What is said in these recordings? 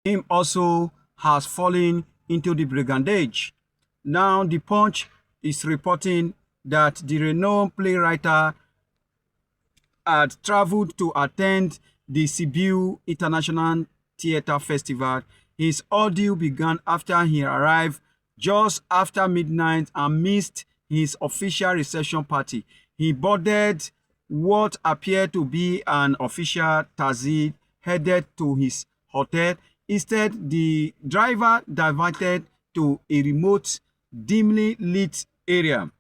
Him also has fallen into the brigandage. Now, the Punch is reporting that the renowned playwright had traveled to attend the Sibiu International Theatre Festival. His ordeal began after he arrived just after midnight and missed his official reception party. He boarded what appeared to be an official taxi headed to his hotel. Instead, the driver diverted to a remote, dimly lit area.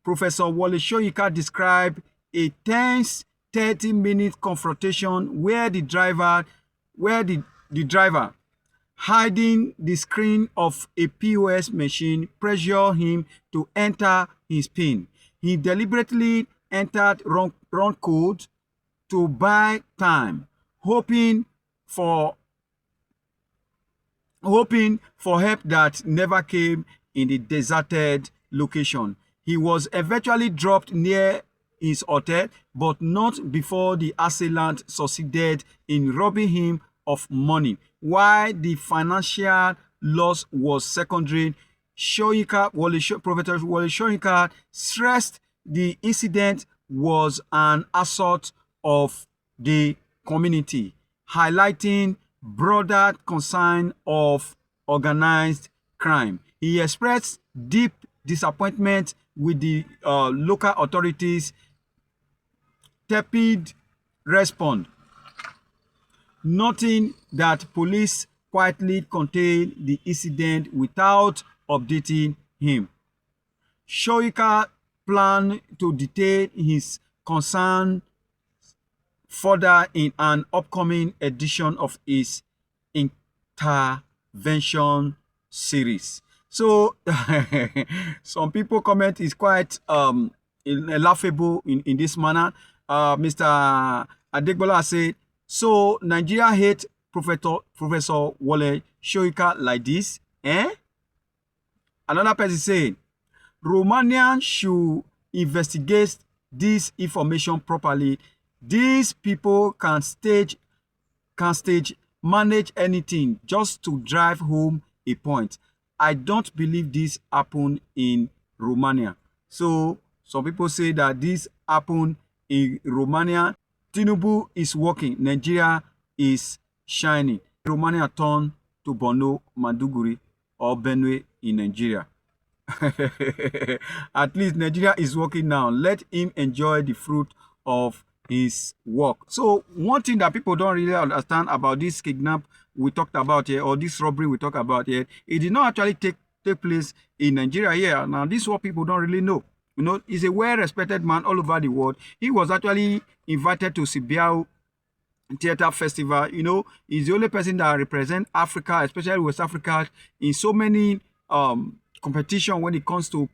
Professor Wole Soyinka described a tense 30-minute confrontation where the driver, hiding the screen of a POS machine, pressured him to enter his PIN. He deliberately entered wrong code to buy time, hoping for help that never came in the deserted location. He was eventually dropped near his hotel, but not before the assailant succeeded in robbing him of money. While the financial loss was secondary, Professor Wole Soyinka stressed the incident was an assault of the community, highlighting broader concern of organized crime. He expressed deep disappointment with the local authorities' tepid response, noting that police quietly contained the incident without updating him. Soyinka planned to detail his concern further in an upcoming edition of his intervention series. So some people comment is quite laughable in this manner. Mr. Adegbola said, so Nigeria hate Professor Wole Soyinka like this, eh? Another person saying, Romania should investigate this information properly. These people can stage manage anything just to drive home a point. I don't believe this happened in Romania. So some people say that this happened in Romania. Tinubu is working. Nigeria is shining. Romania turned to Borno, Maduguri, or Benue in Nigeria. At least Nigeria is working now. Let him enjoy the fruit of his work. So one thing that people don't really understand about this kidnap we talked about here, or this robbery we talked about here, it did not actually take place in Nigeria here. Now, this is what people don't really know. You know, he's a well-respected man all over the world. He was actually invited to Sibiu Theatre Festival. You know, he's the only person that represents Africa, especially West Africa, in so many competition when it comes to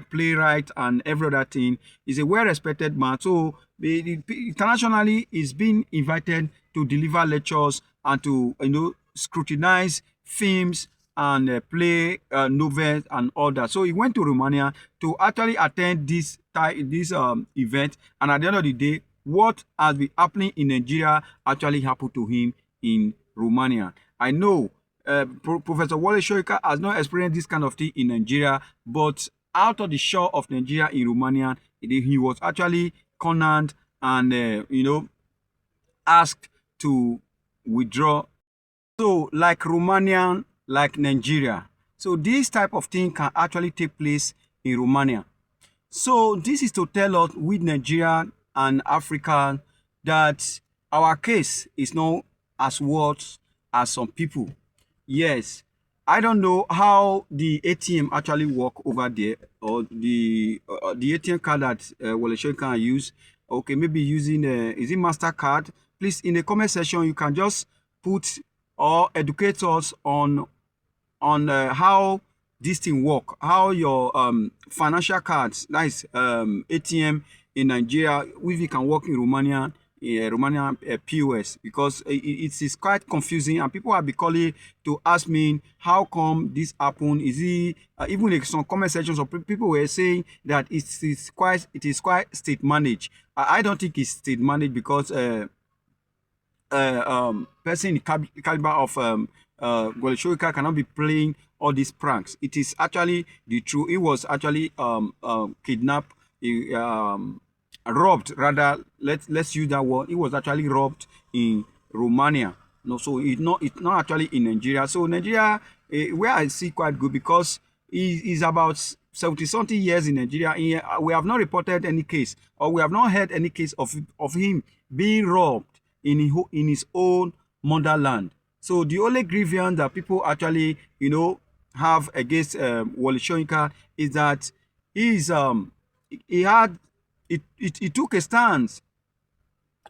playwright and every other thing. He's a well-respected man. So internationally, he's been invited to deliver lectures and to scrutinize films and play novels and all that. So he went to Romania to actually attend this event. And at the end of the day, what has been happening in Nigeria actually happened to him in Romania. I know Professor Wole Soyinka has not experienced this kind of thing in Nigeria, but out of the shore of Nigeria in Romania, he was actually cornered and asked to withdraw. So like Romania, like Nigeria. So this type of thing can actually take place in Romania. So this is to tell us with Nigeria and Africa that our case is not as worse as some people. Yes, I don't know how the ATM actually work over there, or the ATM card that Wole Soyinka can use. Okay, maybe using is it MasterCard? Please, in the comment section, you can just put or educate us on how this thing work, how your financial cards, that is ATM in Nigeria, if it can work in Romania, Romanian POS, because it is quite confusing, and people have been calling to ask me how come this happened. Is it even in some comment sections of people were saying that it is quite state managed. I don't think it's state managed, because person in the caliber of Soyinka cannot be playing all these pranks. It is actually the truth. It was actually kidnapped, robbed rather. Let's use that word. It was actually robbed in Romania. No, so it's not actually in Nigeria. So Nigeria, where I see quite good, because is about 70 something years in Nigeria. We have not reported any case, or we have not heard any case of him being robbed in his own motherland. So the only grievance that people actually, have against Wole Soyinka is that he had he took a stance,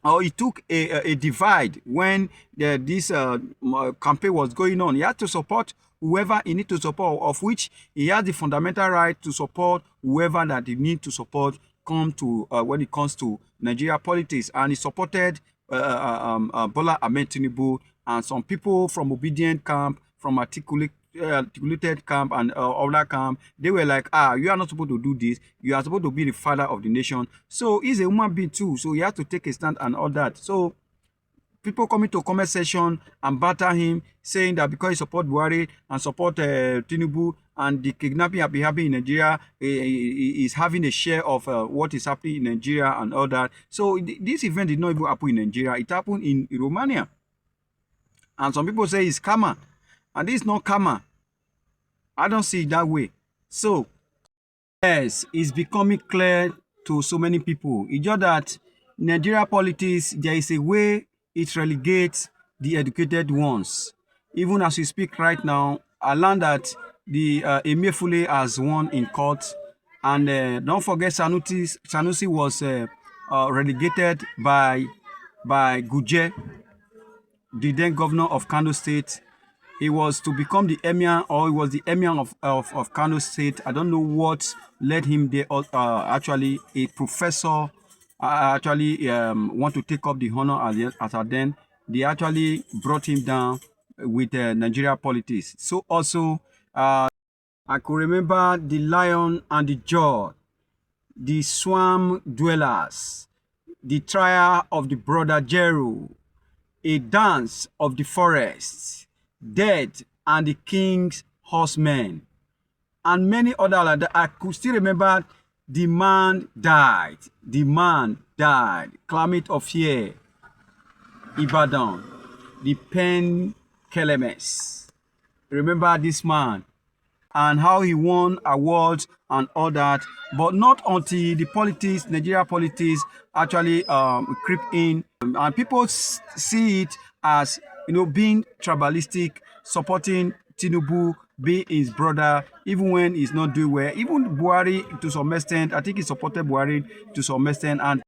or he took a divide when this campaign was going on. He had to support whoever he need to support, of which he has the fundamental right to support whoever that he need to support when it comes to Nigeria politics. And he supported Bola Ahmed Tinubu, and some people from obedient camp, from articulated camp, and other camp. They were like, you are not supposed to do this. You are supposed to be the father of the nation. So he's a human being too. So he has to take a stand and all that. So people coming to comment section and batter him, saying that because he support Buhari and support Tinubu, and the kidnapping have been happening in Nigeria, is having a share of what is happening in Nigeria and all that. So this event did not even happen in Nigeria. It happened in Romania. And some people say it's karma. And this is not karma. I don't see it that way. So, yes, it's becoming clear to so many people. It's just that Nigeria politics, there is a way it relegates the educated ones. Even as we speak right now, I learned that the Emefiele has won in court. And don't forget, Sanusi was relegated by Guje, the then governor of Kano State. He was to become the emir, or he was the emir of Kano State. I don't know what led him there. Actually, a professor actually want to take up the honor as then. They actually brought him down with Nigeria politics. So also, I could remember the lion and the jaw, the swamp dwellers, the trial of the brother Jeru, a dance of the forest, Death and the King's Horsemen, and many other like that. I could still remember the man died. The man died. Climate of Fear, Ibadan, the Pen Kelemes. Remember this man and how he won awards and all that, but not until the politics, Nigeria politics, actually creep in, and people see it as being tribalistic, supporting Tinubu, being his brother, even when he's not doing well. Even Buhari, to some extent, I think he supported Buhari to some extent, and